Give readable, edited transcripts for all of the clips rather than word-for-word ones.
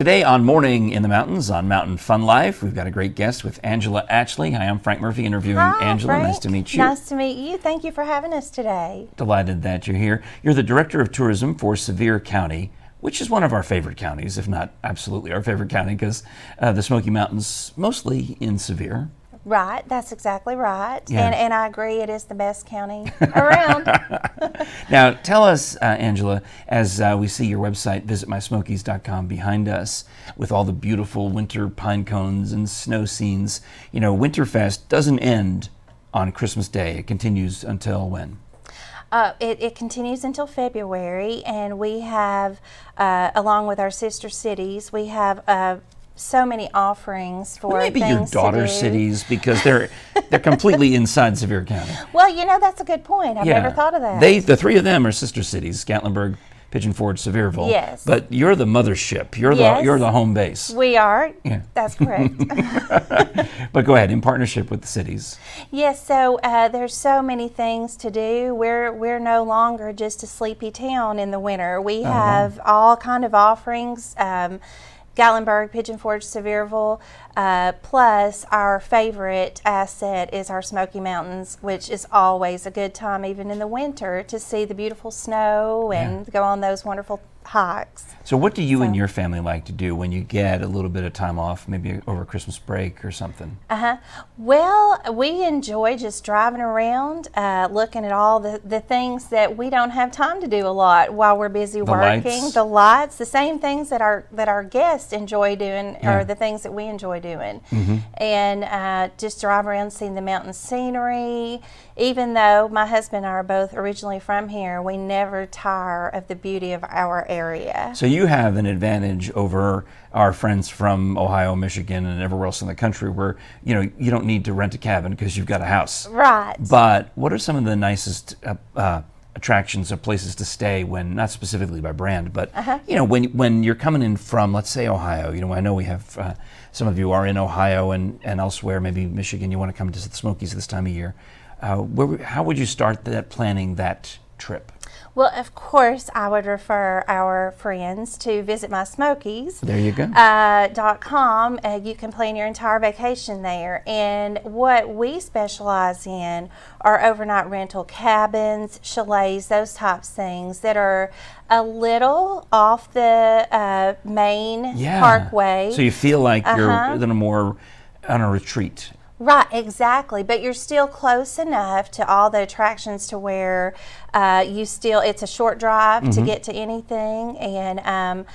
Today on Morning in the Mountains on Mountain Fun Life, we've got a great guest with Angela Atchley. Hi, I'm Frank Murphy interviewing Angela. Frank. Nice to meet you. Nice to meet you. Thank you for having us today. Delighted that you're here. You're the Director of Tourism for Sevier County, which is one of our favorite counties, if not absolutely our favorite county, because the Smoky Mountains mostly in Sevier. Right, that's exactly right. Yeah. And I agree, it is the best county around. Now, tell us, Angela, as we see your website, visitmysmokies.com, behind us with all the beautiful winter pine cones and snow scenes. You know, Winterfest doesn't end on Christmas Day. It continues until when? It continues until February, and we have, along with our sister cities, we have so many offerings for Maybe things your daughter to do. cities, because they're completely inside Sevier County. Well, you know, that's a good point. I've never thought of that. The three of them are sister cities: Gatlinburg, Pigeon Forge, Sevierville. Yes. But you're the mothership. You're the home base. We are. Yeah. That's correct. But go ahead, in partnership with the cities. Yes, so there's so many things to do. We're no longer just a sleepy town in the winter. We have all kind of offerings. Gatlinburg, Pigeon Forge, Sevierville, plus our favorite asset is our Smoky Mountains, which is always a good time, even in the winter, to see the beautiful snow and go on those wonderful hikes. So what do you and your family like to do when you get a little bit of time off, maybe over Christmas break or something? Well, we enjoy just driving around, looking at all the things that we don't have time to do a lot while we're busy working. The lights, the same things that our guests enjoy doing are the things that we enjoy doing. And just drive around seeing the mountain scenery. Even though my husband and I are both originally from here, we never tire of the beauty of our area. So you have an advantage over our friends from Ohio, Michigan, and everywhere else in the country where, you know, you don't need to rent a cabin because you've got a house. Right. But what are some of the nicest attractions or places to stay when, not specifically by brand, but, you know, when you're coming in from, let's say, Ohio? You know, I know we have, some of you are in Ohio and elsewhere, maybe Michigan, you want to come to the Smokies this time of year. How would you start planning that trip? Well, of course, I would refer our friends to visitmysmokies. There you go. .com. You can plan your entire vacation there. And what we specialize in are overnight rental cabins, chalets, those types of things that are a little off the main parkway. So you feel like you're a little more on a retreat. Right, exactly. But you're still close enough to all the attractions to where it's a short drive to get to anything. And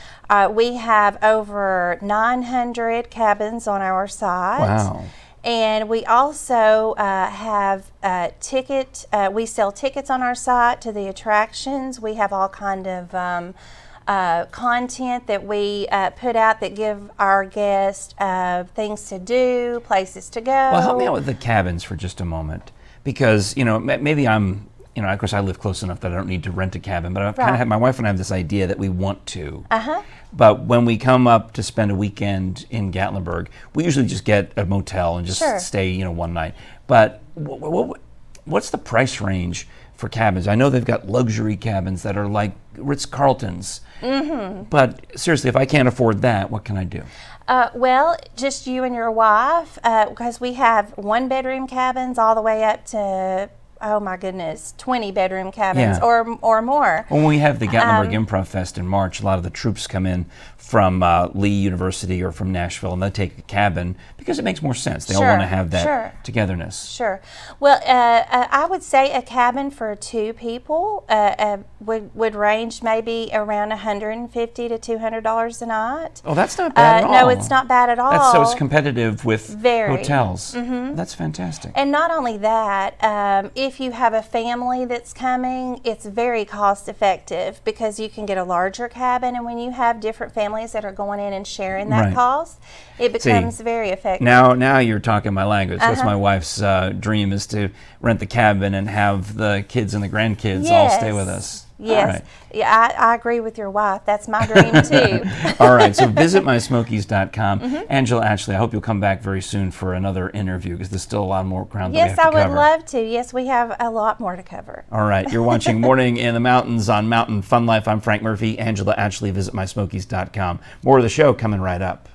we have over 900 cabins on our site. Wow. And we also have we sell tickets on our site to the attractions. We have all kind of content that we put out that give our guests things to do, places to go. Well, help me out with the cabins for just a moment, because, you know, maybe I'm, you know, of course I live close enough that I don't need to rent a cabin, but I've kind of had, my wife and I have this idea that we want to. But when we come up to spend a weekend in Gatlinburg, we usually just get a motel and just stay, you know, one night. But what's the price range for cabins? I know they've got luxury cabins that are like Ritz-Carltons. But seriously, if I can't afford that, what can I do? Well, just you and your wife, because we have 1-bedroom cabins all the way up to, oh my goodness, 20-bedroom cabins or more. When we have the Gatlinburg Improv Fest in March, a lot of the troops come in from Lee University or from Nashville, and they take a cabin because it makes more sense. They all want to have that togetherness. Sure. Well, I would say a cabin for 2 people would range maybe around $150 to $200 a night. Oh, that's not bad at all. No, it's not bad at all. So it's competitive with hotels. That's fantastic. And not only that, if you have a family that's coming, it's very cost effective because you can get a larger cabin, and when you have different families that are going in and sharing that cost, it becomes very effective. Now you're talking my language. That's my wife's dream, is to rent the cabin and have the kids and the grandkids all stay with us. Yes. Right. Yeah, I agree with your wife. That's my dream too. All right. So visit mysmokies.com. Angela Atchley, I hope you'll come back very soon for another interview because there's still a lot more ground that we have to cover. Yes, I would love to. Yes, we have a lot more to cover. All right. You're watching Morning in the Mountains on Mountain Fun Life. I'm Frank Murphy. Angela Atchley. Visit mysmokies.com. More of the show coming right up.